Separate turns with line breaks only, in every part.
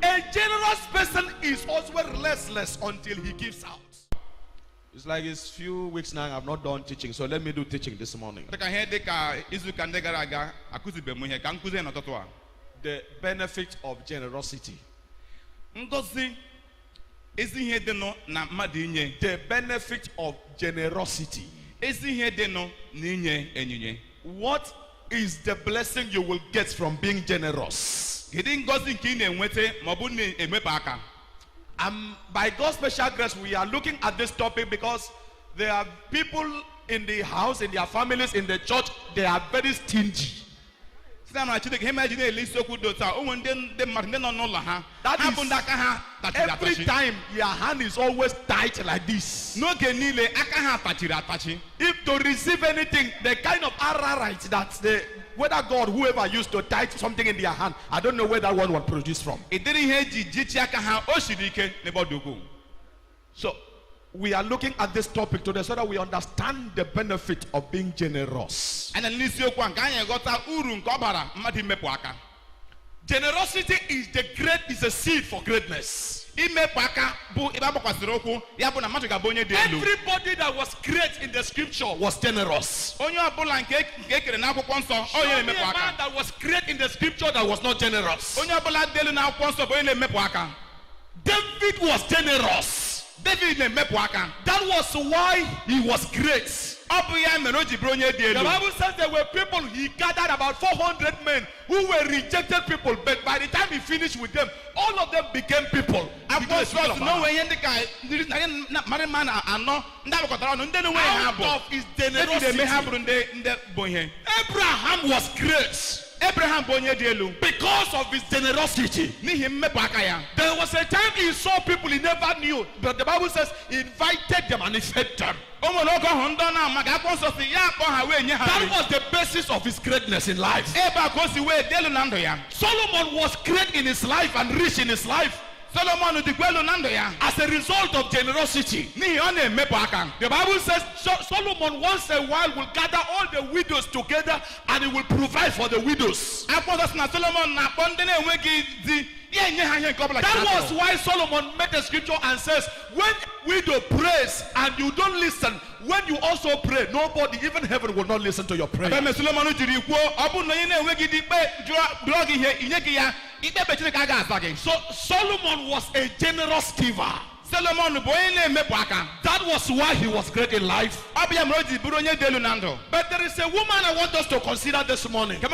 A generous person is also restless until he gives out. It's like it's few weeks now I've not done teaching, so let me do teaching this morning. The benefit of generosity. The benefit of generosity. What is the blessing you will get from being generous? By God's special grace, we are looking at this topic because there are people in the house, in their families, in the church, they are very stingy. That is, every time your hand is always tight like this. If to receive anything, the kind of right that whether God, whoever used to tight something in their hand, I don't know where that one was produced from. So we are looking at this topic today so that we understand the benefit of being generous. Generosity is a seed for greatness. Everybody that was great in the scripture was generous. Show me a man that was great in the scripture that was not generous. David was generous. That was why he was great. The Bible says there were people, he gathered about 400 men who were rejected people, but by the time he finished with them, all of them became people. Out of his generosity, Abraham was great. Because of his generosity. There was a time he saw people he never knew, but the Bible says he invited them and he fed them. That was the basis of his greatness in life. Solomon was great in his life and rich in his life as a result of generosity. The Bible says Solomon once a while will gather all the widows together and he will provide for the widows. That was why Solomon made the scripture and says, when widow prays and you don't listen, when you also pray, nobody, even heaven, will not listen to your prayer. So Solomon was a generous giver. That was why he was great in life. But there is a woman I want us to consider this morning. The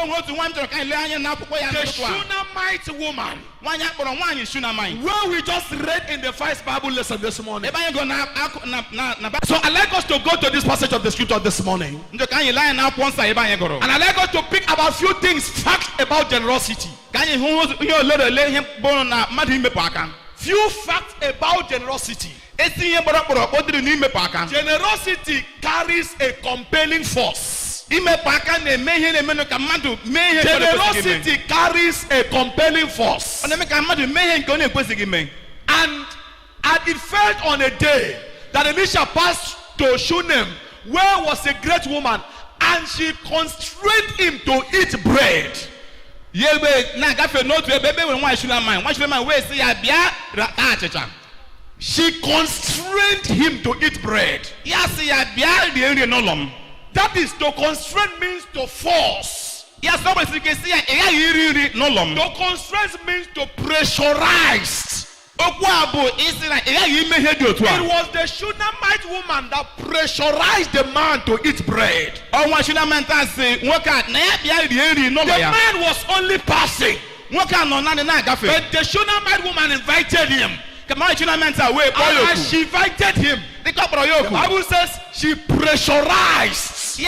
Shunammite woman. Where we just read in the first Bible lesson this morning. So I'd like us to go to this passage of the scripture this morning. And I'd like us to pick about a few things, facts about generosity. Few facts about generosity. Generosity carries a compelling force. Generosity carries a compelling force. And it fell on a day that Elisha passed to Shunem, where was a great woman, and she constrained him to eat bread. She constrained him to eat bread. That is, to constrain means to force. To constrain means to pressurize. It was the Shunammite woman that pressurized the man to eat bread. The man was only passing. But the Shunammite woman invited him. And as she invited him, the Bible says she pressurized.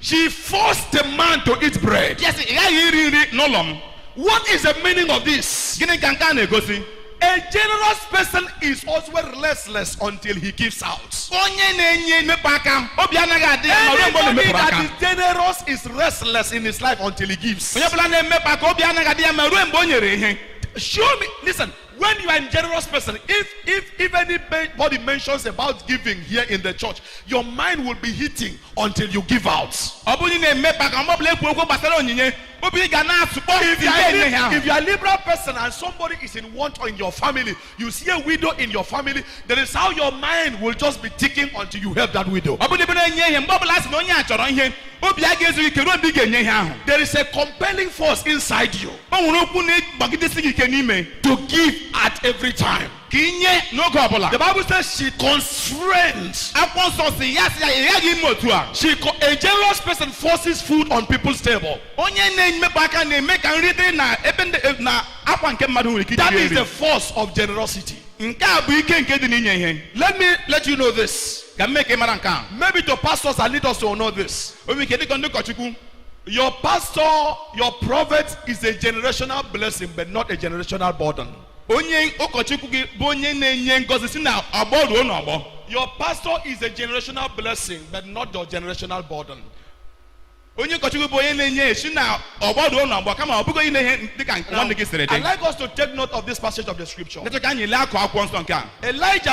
She forced the man to eat bread. What is the meaning of this? A generous person is also restless until he gives out. Anybody that is generous is restless in his life until he gives. Show me, listen, when you are a generous person, if anybody mentions about giving here in the church, your mind will be hitting until you give out. If you are a liberal person and somebody is in want in your family, you see a widow in your family, that is how your mind will just be ticking until you help that widow. There is a compelling force inside you to give at every time. The Bible says she constrains. A generous person forces food on people's table. That is the force of generosity. Let me let you know this. Maybe the pastors and leaders will know this. Your pastor, your prophet is a generational blessing, but not a generational burden. Your pastor is a generational blessing, but not your generational burden. I'd like us to take note of this passage of the scripture. Elijah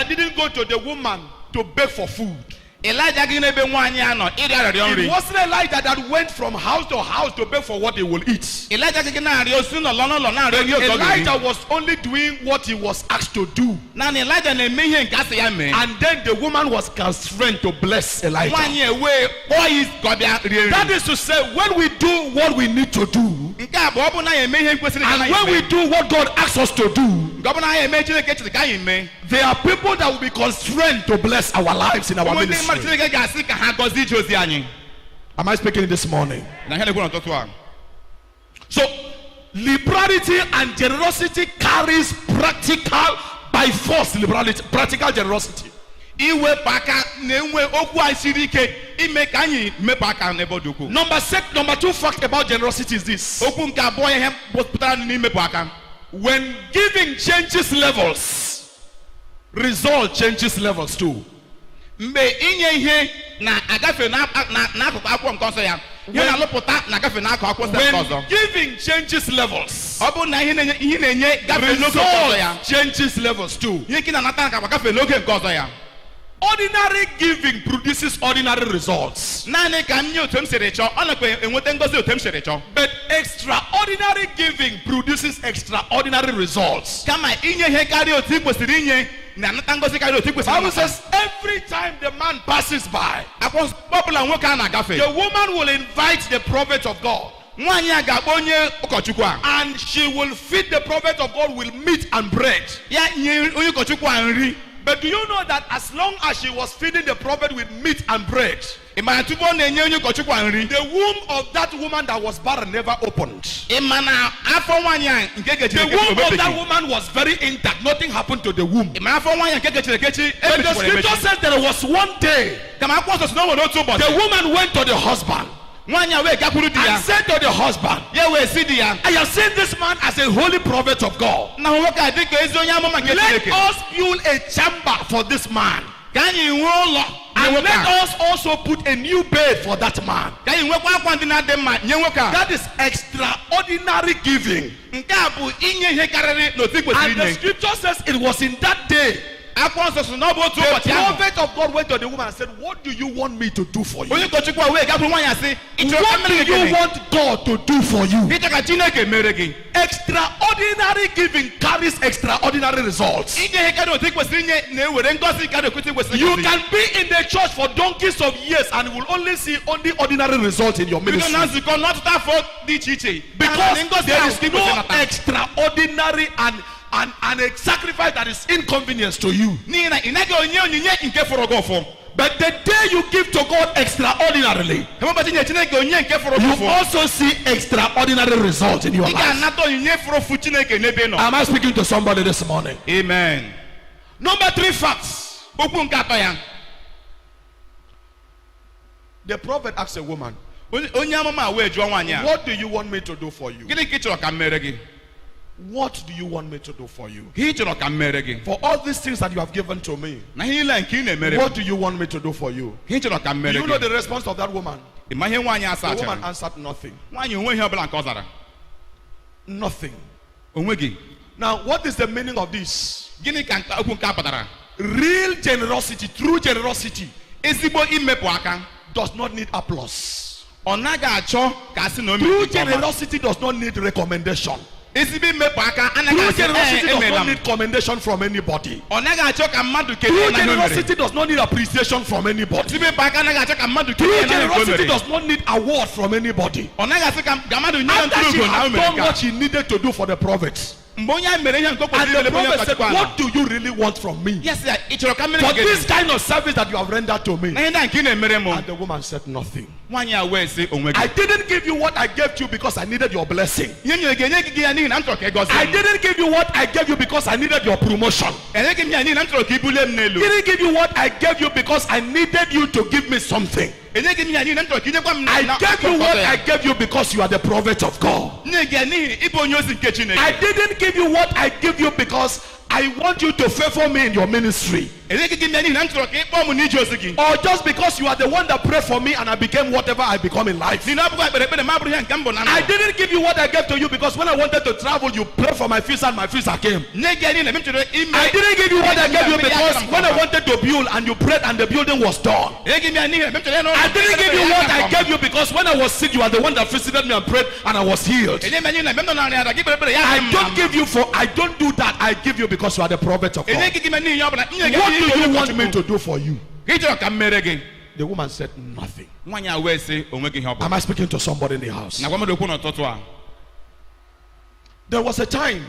didn't go to the woman to beg for food. It wasn't Elijah that went from house to house to beg for what he will eat. Elijah was only doing what he was asked to do. And then the woman was constrained to bless Elijah. That is to say, when we do what we need to do, and when we do what God asks us to do, there are people that will be constrained to bless our lives in our ministry. Am I speaking this morning? So, liberality and generosity carries practical by force liberality, practical generosity. Number two fact about generosity is this. When giving changes levels, result changes levels too. When giving changes levels, result changes levels too. Ordinary giving produces ordinary results. But extraordinary giving produces extraordinary results. The Bible says every time the man passes by, the woman will invite the prophet of God. And she will feed the prophet of God with meat and bread. But do you know that as long as she was feeding the prophet with meat and bread, the womb of that woman that was barren never opened. The womb of that woman was very intact. Nothing happened to the womb. But the scripture says there was one day the woman went to the husband and said to the husband, I have seen this man as a holy prophet of God. Let us build a chamber for this man. And let us also put a new bed for that man. That is extraordinary giving. And the scripture says it was in that day the prophet of God went to the woman and said, what do you want me to do for you? What do you want God to do for you? Extraordinary giving carries extraordinary results. You can be in the church for donkeys of years and will only see only ordinary results in your ministry. Because there is no extraordinary and a sacrifice that is inconvenience to you. But the day you give to God extraordinarily, you also see extraordinary results in your life. Am I speaking to somebody this morning?
Amen.
Number 3 facts. The prophet asked a woman, what do you want me to do for you? What do you want me to do for you? For all these things that you have given to me, what do you want me to do for you? Do you know the response of that woman? The woman answered nothing. Nothing.
Now, what is the meaning of this?
Gịnị ka okwu nke a pụtara?
Real generosity, true generosity,
Ezigbo imepụ aka
does not need applause.
ọ naghị achọ ka asị na o
True
mere nke ọma.
generosity does not need recommendation.
Ezigbo imepụ aka anaghị
True
asị
generosity does
emela
not
m.
need commendation from anybody.
Ọ naghị achọ ka mmadụ
True
kelee na ihe o mere.
generosity does not need appreciation from anybody.
Ezigbo imepụ aka anaghị achọ ka mmadụ
True
kelee na ihe o
generosity
mere.
does not need award from anybody.
Ọ naghị asị ka mmadụ nye ya
After she
ntụrụugo na o
had
mere
done
nke a.
what she needed to do for the prophet,
Mgbe onye a mere ihe nke o
and
kwesịrị
the
ilebe onye
prophet said,
ọkachukwu ala.
what do you really want from me?
Ya sị ya, ị chọrọ ka mmiri
For
gị
this
dị?
kind of service that you have rendered to me.
Na ihe ndị a nke ị na-emere m.
And the woman said nothing.
Nwaanyị a wee sị onwe
I
gị.
didn't give you what I gave to you because I needed your blessing.
Ihe m nyere gị enye gị ya n'ihi na m chọrọ ka ị gọzie
I
m.
didn't give you what I gave you because I needed your promotion.
Enyeghị m ya n'ihi na m chọrọ ka i bulie m n'elu.
Didn't give you what I gave you because I needed you to give me something.
Enyeghị m ya n'ihi na m chọrọ ka i nyekwa m
I
na
gave you
akụkụ
what
ọzọ ya.
I gave you because you are the prophet of God.
Nye gị ya n'ihi ịbụ onye ozi nke Chineke.
I didn't give you what I give you because I want you to favor me in your ministry.
Enyeghị gị m ya n'ihi na m chọrọ ka ị kpọọ m n'ije ozi gị.
Or just because you are the one that prayed for me and I became whatever I become in life.
N'ihi na ọ bụkwa ekpere ekpere ma bụrụ ihe nke m bụ na
I
ndụ.
didn't give you what I gave to you because when I wanted to travel, you prayed for my visa and my visa came.
Nye gị ya n'ihi na m chọrọ ime.
I didn't give you what I gave you because when I wanted to build and you prayed and the building was done.
Enyeghị m ya n'ihi na m chọrọ ịnụ.
I didn't give you what I gave you because when I was sick, you are the one that visited me and prayed and I was healed.
Enyeghị m ya n'ihi na mgbe m nọ n'arịa ara gị kpere ekpere ya
I
dị m
don't
mma.
give you for, I don't do that. I give you because you are the prophet of God.
Enyeghị gị m ya n'ihi ọ bụla nye gị
What
n'ihi
do
onye
you want me
ụkọchukwu.
to do for you?
Gị chọrọ ka m mere gị.
The woman said nothing.
Nwaanyị a wee sị onwe gị ihe ọ
Am
bụla.
I speaking to somebody in the house?
Na gwa mmadụ okwu n'ụtụtụ a.
There was a time,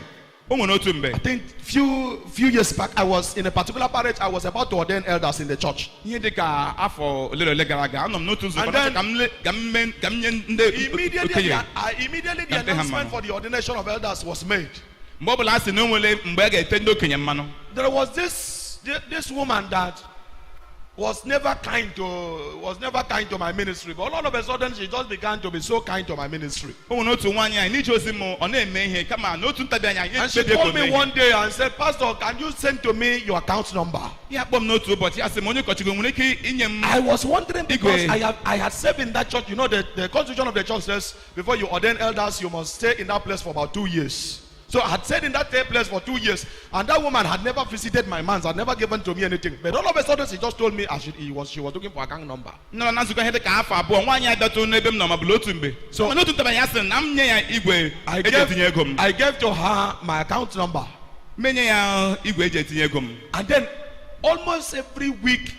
O nwere otu mgbe.
I think few years back, I was in a particular parish. I was about to ordain elders in the church.
Ihe dị ka afọ ole na ole gara aga anọ m n'otu nzukọ
And then-
ka m nye ndị
Immediately,
okenye.
immediately the
Can they have
announcement
man?
for the ordination of elders was made.
Mgbe ọ bụla a sị na o nwere mgbe a ga-ete ndị okenye mmanụ.
There was this woman that was never kind to my ministry, but all of a sudden she just began to be so kind to my ministry.
O nwere otu nwaanyị anyị n'ije ozi m ọ na-eme ihe kama n'otu ntabi anya
And she
ekpebi ego
called me
mee
one day and said, Pastor, can you send to me your account number?
ya kpọọ m n'otu ụbọchị ya sị m onye ụkọchukwu nwere ike inye m.
I was wondering because
Igwe.
I had served in that church. You know, the constitution of the church says before you ordain elders, you must stay in that place for about 2 years. So I had stayed in that same place for 2 years, and that woman had never visited my manse, had never given to me anything. But all of a sudden, she just told me she was looking for account number.
nọ na nzukọ ihe dị ka afọ abụọ nwaanyị a bịatụ n'ebe m nọ ma bụrụ otu mgbe.
So-
Mana otu ntabi anya ya sị na m nye ya igwe
I
eji etinye ego m.
gave to her my account number,
menye ya igwe eji etinye ego m.
and then almost every week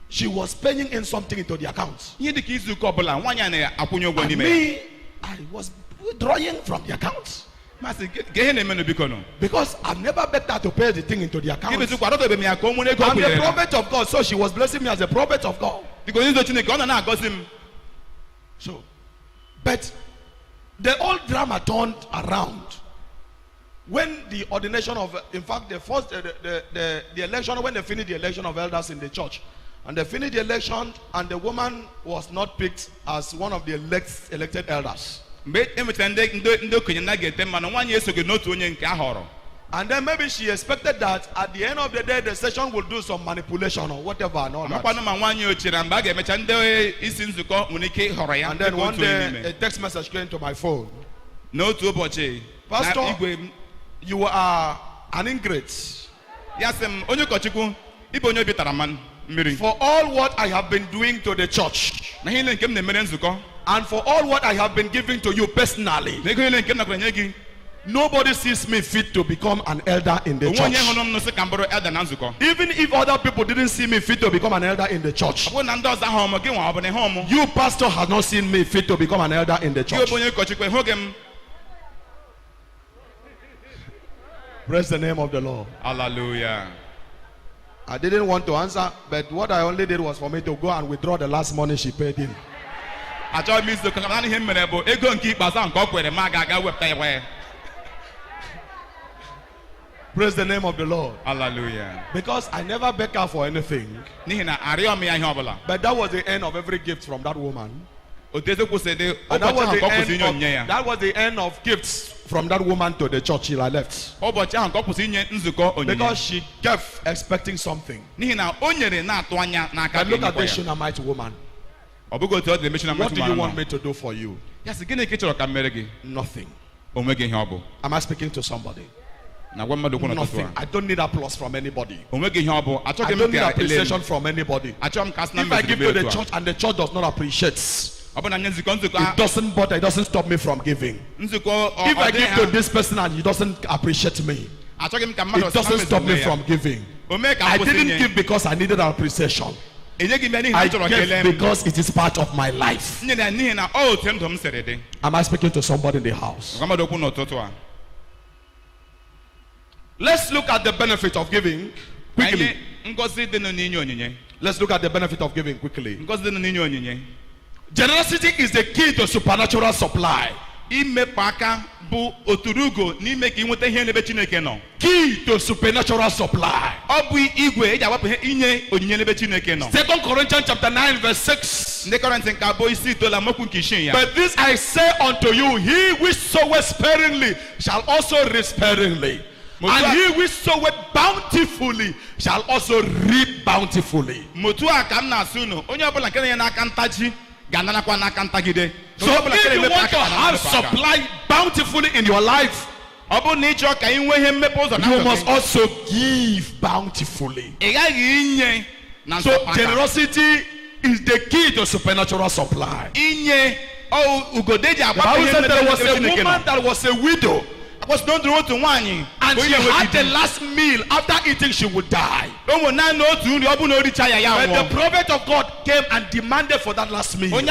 she was paying in something into the account.
Ihe dị ka izu ụka ọbụla nwaanyị a na-akwụnye ụgwọ
And
n'ime ya.
me, I was withdrawing from the account
Masị ka ihe na-eme n'obiko nọ.
because I've never begged her to pay the thing into the account.
Gị bezikwa arọtabe m ya ka o nwere ego o
I'm the
kwụnyere na.
prophet of God, so she was blessing me as a prophet of God.
Dịka onye ụzọ Chineke ọ nọ na-agọzi m.
So, but the whole drama turned around when the ordination of, in fact, the first, the election, when they finished the election of elders in the church, and they finished the election, and the woman was not picked as one of the elected elders.
Mgbe e mechara ndị okenye na ga-ete mmanụ nwaanyị esoghị n'otu onye nke a họrọ.
And then maybe she expected that at the end of the day, the session will do some manipulation or whatever and all that.
Amakwanụ ma nwaanyị o chere mgbe a ga-emecha ndị isi nzukọ nwere ike ịhọrọ ya
And then
dịka
one
otu onye
day,
n'ime.
a text message came to my phone.
N'otu ụbọchị na
Pastor,
igwe m
You are an ingrate.
ya sị m onye ụkọchukwu ịbụ onye obi tara mmanụ mmiri.
For all what I have been doing to the church,
Na ihe niile nke m na-emere nzukọ
and for all what I have been giving to you personally,
na ego niile nke m nakwara nye gị.
nobody sees me fit to become an elder in the
Onwe onye
church.
hụrụ m nụsị ka m bụrụ elda na nzukọ.
Even if other people didn't see me fit to become an elder in the church,
Ọ bụrụ na ndị ọzọ ahụ ọmụ gị nwa ọ bụ na ihe ọmụ.
you pastor has not seen me fit to become an elder in the
Gị
church.
bụ onye ụkọchukwu ịhụghị m.
Praise the name of the Lord.
Hallelujah.
I didn't want to answer, but what I only did was for me to go and withdraw the last money she paid in.
Achọghị m izu ụka ka naanị ihe m mere bụ ego nke ikpeazụ ahụ nke ọ kwere m aga wepụta ya wee.
Praise the name of the Lord.
Hallelujah.
Because I never begged her for anything,
N'ihi na arịọ m ya ihe ọbụla.
but that was the end of every gift from that woman.
Otu eziokwu si dị
And that
ụbọchị
was
ahụ
the
ka ọ kwụsị
end
inye
of,
onyinye ya.
that was the end of gifts from that woman to the church till I left.
Ụbọchị ahụ ka ọ kwụsị inye nzukọ onyinye.
Because she kept expecting something.
N'ihi na o nyere na-atụ anya n'aka
And look at
ga-enyekwa
this
ya.
Shunammite woman.
Ọ bụghị otu ọ dị emechi na
What
mmetụ
do you
mara
want
nọ.
me to do for you?
Ya sị gịnị ka ị chọrọ ka m mere gị?
Nothing.
O nweghị ihe ọ bụ.
Am I speaking to somebody? Nothing. I don't need applause from anybody. I
I
don't need appreciation from anybody. If I give to the church and the church does not appreciate, it doesn't bother, it doesn't stop me from giving. If I give to this person and he doesn't appreciate me, it doesn't stop me from giving. I didn't give because I needed appreciation. I gave because it is part of my life. Am I speaking to somebody in the house? Let's look at the benefit of giving quickly. Let's look at the benefit of giving quickly. Generosity is the key to supernatural supply. Key to supernatural supply. 2 Corinthians chapter 9 verse 6. But this I say unto you, he which soweth sparingly shall also reap sparingly. And he which soweth bountifully shall also reap bountifully. So if you want to have supply bountifully in your life, you must also give bountifully. So generosity is the key to supernatural supply. The Bible said there was a woman that was a widow, and she had the last meal. After eating, she would die. But the prophet of God came and demanded for that last meal, and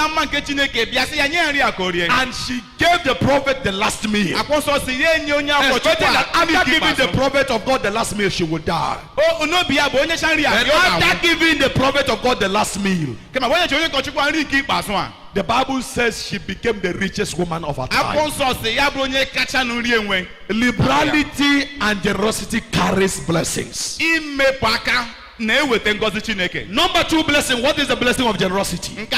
she gave the prophet the last meal, expecting that after giving the prophet of God the last meal, she would die. And after giving the prophet of God the last meal, the Bible says she became the richest woman of her time. Liberality and generosity carries blessings. Number 2 blessing. What is the blessing of generosity? It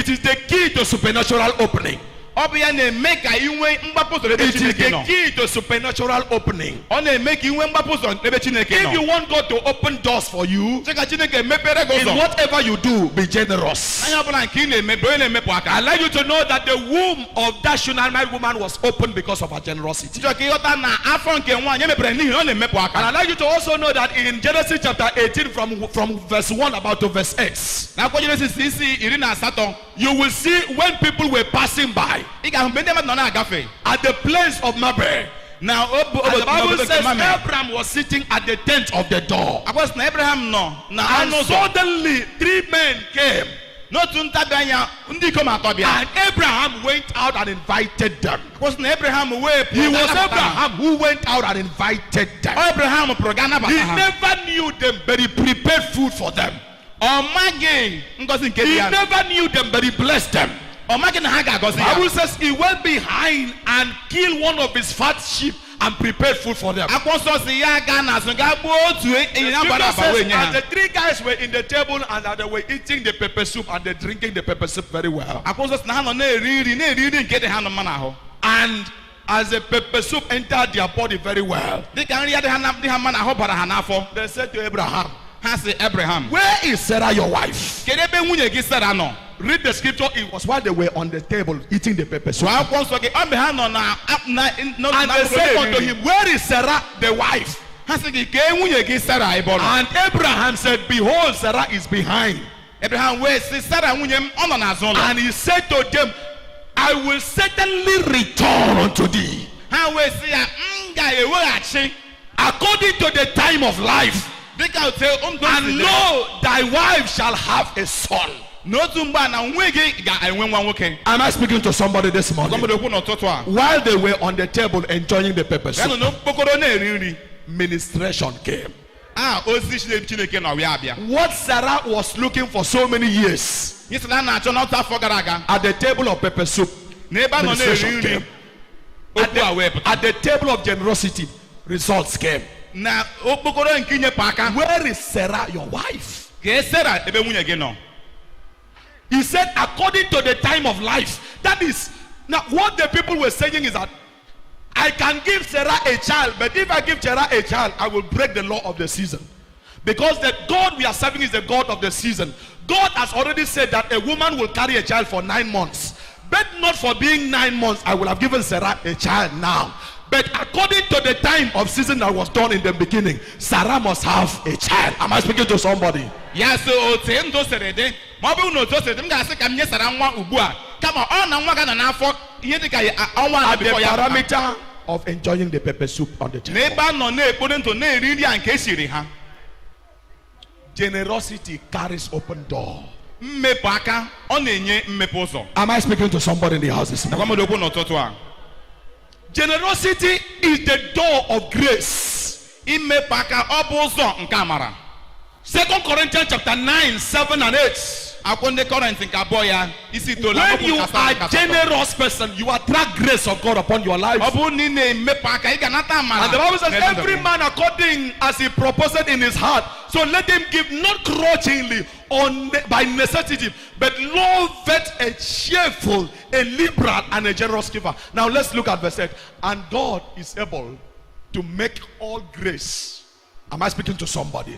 is the key to supernatural opening. It is the key to supernatural opening. If you want God to open doors for you, in whatever you do, be generous. I'd like you to know that the womb of that Shunammite woman was opened because of her generosity. And I'd like you to also know that in Genesis chapter 18 from verse 1 about to verse 8, you will see when people were passing by at the place of Mamre. Now, the Bible says Abraham was sitting at the tent of the door. And suddenly 3 men came. And Abraham went out and invited them. He was Abraham who went out and invited them. He never knew them, but he prepared food for them. He never knew them, but he blessed them. The Bible says he went behind and killed one of his fat sheep and prepared food for them. And the 3 guys were in the table and they were eating the pepper soup and they drinking the pepper soup very well. And as the pepper soup entered their body very well, they said to Abraham, where is Sarah your wife? Read the scripture. It was while they were on the table eating the pepper soup. And they said unto him, where is Sarah the wife? And Abraham said, behold, Sarah is behind. And he said to them, I will certainly return unto thee according to the time of life, and lo, thy wife shall have a son. Am I speaking to somebody this morning? While they were on the table enjoying the pepper soup, ministration came. What Sarah was looking for so many years at the table of pepper soup, ministration came. At the table of generosity, results came. Where is Sarah your wife? He said, according to the time of life. That is, now what the people were saying is that I can give Sarah a child, but if I give Sarah a child, I will break the law of the season. Because the God we are serving is the God of the season. God has already said that a woman will carry a child for 9 months. But not for being 9 months, I will have given Sarah a child now. But according to the time of season that was done in the beginning, Sarah must have a child. Am I speaking to somebody?
Yes, so Tendo said it. Mabu no to say them guys can yes around one ubua. Come on and wagon and for here the guy
at the parameter of enjoying the pepper soup on the table.
Neighbor no ne put into ne really and case you ha.
Generosity carries open door.
Am
I speaking to somebody in the house this morning? Generosity is the door of grace. 2 Corinthians chapter 9, 7 and 8. When you are a generous person, you attract grace of God upon your life. And the Bible says, every man according as he proposed in his heart, so let him give not grudgingly or by necessity, but loveth a cheerful, a liberal, and a generous giver. Now let's look at verse 8. And God is able to make all grace. Am I speaking to somebody?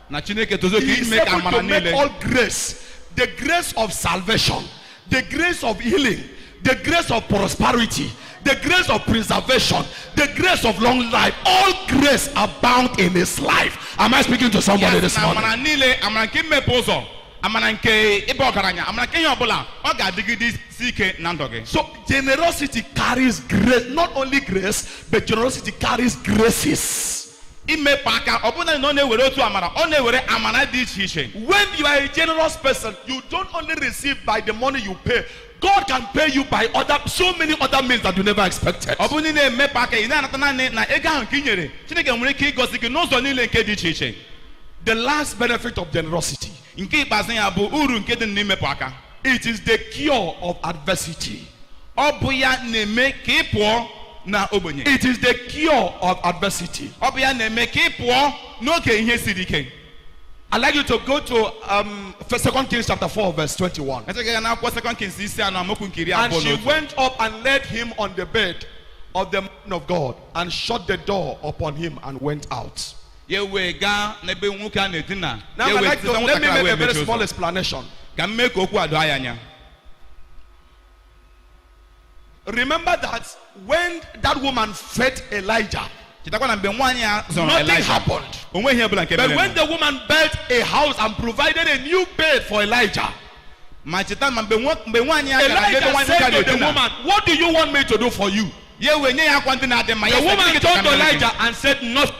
He is able to make all grace, the grace of salvation, the grace of healing, the grace of prosperity, the grace of preservation, the grace of long life, all grace abound in his life. Am I speaking to somebody this morning? So generosity carries grace, not only grace, but generosity carries graces. When you are a generous person, you don't only receive by the money you pay. God can pay you by so many other means that you never expected. The last benefit of generosity, it is the cure of adversity. It is the cure of adversity. I'd like you to go to 2 Kings chapter 4 verse 21. And she went up and laid him on the bed of the man of God and shut the door upon him and went out. Now let me make a very small explanation. Remember that when that woman fed Elijah, nothing happened. But when the woman built a house and provided a new bed for Elijah, Elijah said to the woman, what do you want me to do for you? The woman turned to Elijah and said, nothing.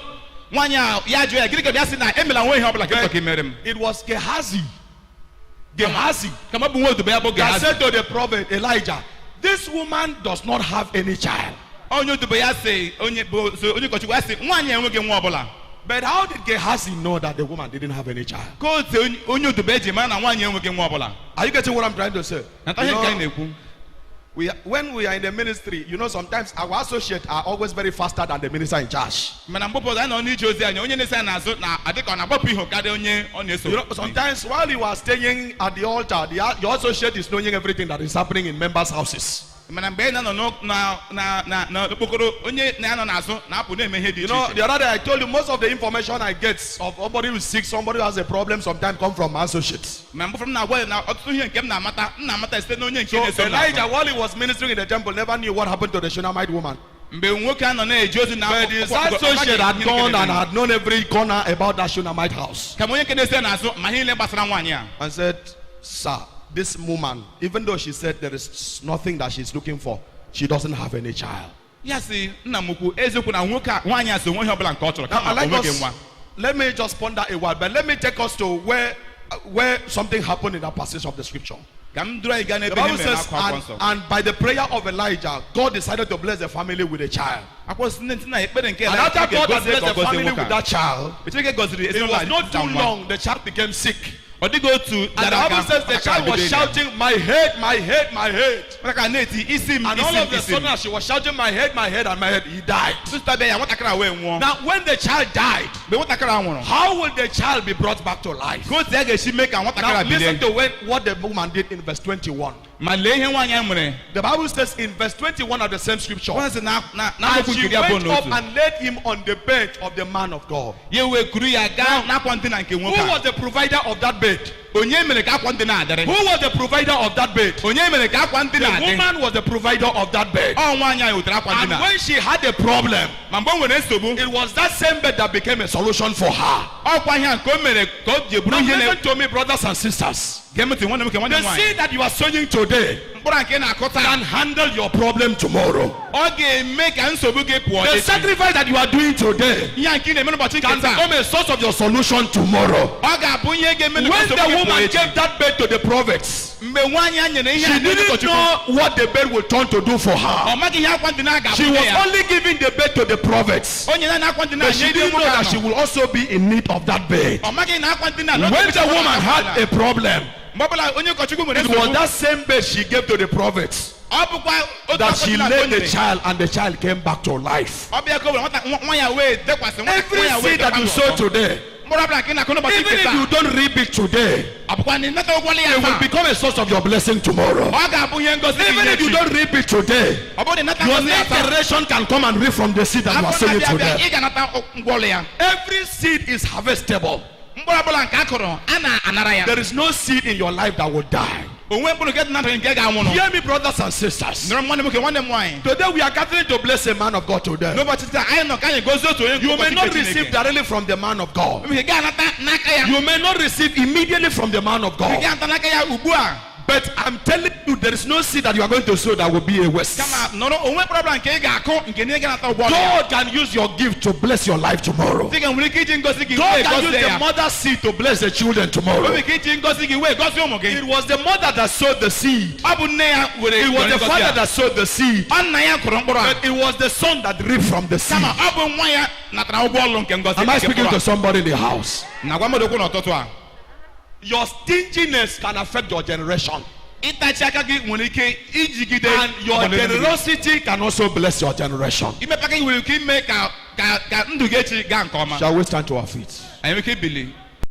It was Gehazi that said to the prophet Elijah, this woman does not have any child. But how did Gehazi know that the woman didn't have any child? Are you getting what I'm trying to say? When we are in the ministry, sometimes our associates are always very faster than the minister in charge. Sometimes while you are staying at the altar, your associate is knowing everything that is happening in members' houses. The other day I told you most of the information I get of somebody who is sick, somebody who has a problem, sometimes come from my associates. So Elijah, while he was ministering in the temple, never knew what happened to the Shunammite woman. But his associate had gone and had known every corner about that Shunammite house. And said, sir, this woman, even though she said there is nothing that she's looking for, she doesn't have any child. Let me just ponder a while, but let me take us to where something happened in that passage of the scripture. The Bible says, and by the prayer of Elijah, God decided to bless the family with a child. And after God had blessed the family with that child, it was not too long, the child became sick. And the Bible says the child was shouting, my head, my head, my head. And all of a sudden as she was shouting, my head, and my head, he died. Now when the child died, how will the child be brought back to life? Now listen to what the woman did in verse 21. The Bible says in verse 21 of the same scripture, and she went up and laid him on the bed of the man of God. Who was the provider of that bed?
onye mere ka akwa ndị na-adịrị.
Who was the provider of that bed?
Onye mere ka akwa ndị
The
na-adị.
woman was the provider of that bed.
Ọ nwaanyị anyị wetere akwa ndị
And
na.
when she had a problem,
Ma mgbe o nwere nsogbu,
it was that same bed that became a solution for her.
ọkwa ihe a nke o mere ka o ji bụrụ
Now
ihe
listen to me, brothers and sisters.
ga-emetụ nwanne m nke nwanne
The
m nwaanyị.
seed that you are sowing today
Mkpụrụ nke ị na-akụta
can handle your problem tomorrow.
ọ ga-eme ka nsogbu gị pụọ
The
echi.
sacrifice that you are doing today
Ihe a nke ị na-eme n'ụbọchị
can
nke taa,
become a source of your solution tomorrow.
ọ ga-abụ ihe ga-eme ka
When the
nsogbu gị pụọ
woman
echi.
gave that bed to the prophets,
Mgbe nwaanyị a nyere ihe
she
a ndị
didn't
ụkọchukwu,
know what the bed would turn to do for her.
ọ maghị ihe akwa ndị na-aga
She
abụ
was
ya.
only giving the bed to the prophets,
O nyere na akwa ndị
but she
na-nye ndị
didn't know
nwoke
that she
ahụ.
will also be in need of that bed.
Ọ maghị na akwa ndị na
When the woman had a problem,
mgbe ọbụla onye ụkọchukwu nwere
it was
nsogbu,
that same bed she gave to the prophets
ọ bụkwa otu
that
akwa
she
ndị na-akọ
laid the
nyere.
child, and the child came back to life.
Ọ bịa ka o were nwa ya wee dekwasị nwa
Every
ya wee
seed that you
dekwa
sow
n'ụzọ.
today,
Mkpụrụ ọbụla nke ị na-akụ n'ụbọchị
even
nke
if
taa,
you don't reap it today,
ọ bụkwa na ịnata ụgwọ ya
it will
taa,
become a source of your blessing tomorrow.
ọ ga-abụ ihe ngosi gị
Even if you
echi.
don't reap it today,
Ọ bụrụ na ịnata
your
ngosi ya
next
taa,
generation can come and reap from the seed that you are
afọ
sowing
na-abịa abịa,
today.
ị ga-anata ngwọlụ ya.
Every seed is harvestable.
Mkpụrụ ọbụla nke a kụrụ a na-anara ya.
There is no seed in your life that will die.
Onwe mkpụrụ nke dị na ndụ nke ga-anwụ nụ.
Hear me, brothers and sisters.
Nụrụ m nwanne m nwoke, nwanne m nwaanyị.
Today we are gathering to bless a man of God today.
N'ụbọchị taa anyị nọ ka anyị gozie otu onye
You may
ụbọchị
not
nke
receive
Chineke.
directly from the man of God.
Ị ga-anata n'aka ya.
You may not receive immediately from the man of
Ị
God.
ga-anata n'aka ya ugbu a.
But I'm telling you, there is no seed that you are going to sow that will be a waste.
Kama nọrọ onwe mkpụrụ ọbụla nke ị ga-akụ nke na ị ga-anata ụgwọ ya.
God can use your gift to bless your life tomorrow.
Sị ga nwere ike iji ngozi gị
God
wee
can use
gozie
the
ya.
mother's seed to bless the children
O
tomorrow.
nwere ike iji ngozi gị wee gozie ụmụ gị.
It was the mother that sowed the seed.
Ọ bụ nne ya were
It was the
ngozi
father
ya.
that sowed the seed.
Ọ nna ya kụrụ mkpụrụ a.
But it was the son that reaped from the seed.
Kama ọ bụ nwa ya natara ụgwọ ọlụ nke ngozi
Am I
nke
speaking
mkpụrụ
to
a.
somebody in the house?
Na-agwa mmadụ okwu n'ụtụtụ a.
Your stinginess can affect your generation.
Ịtachi aka gị nwere ike ijigide
And your
ọdịnihu gị.
generosity can also bless your generation.
Imepe aka gị nwere ike ime ka ndụ gị echi gaa nke ọma.
Shall we stand to our feet?
Anyị nwere ike ibili.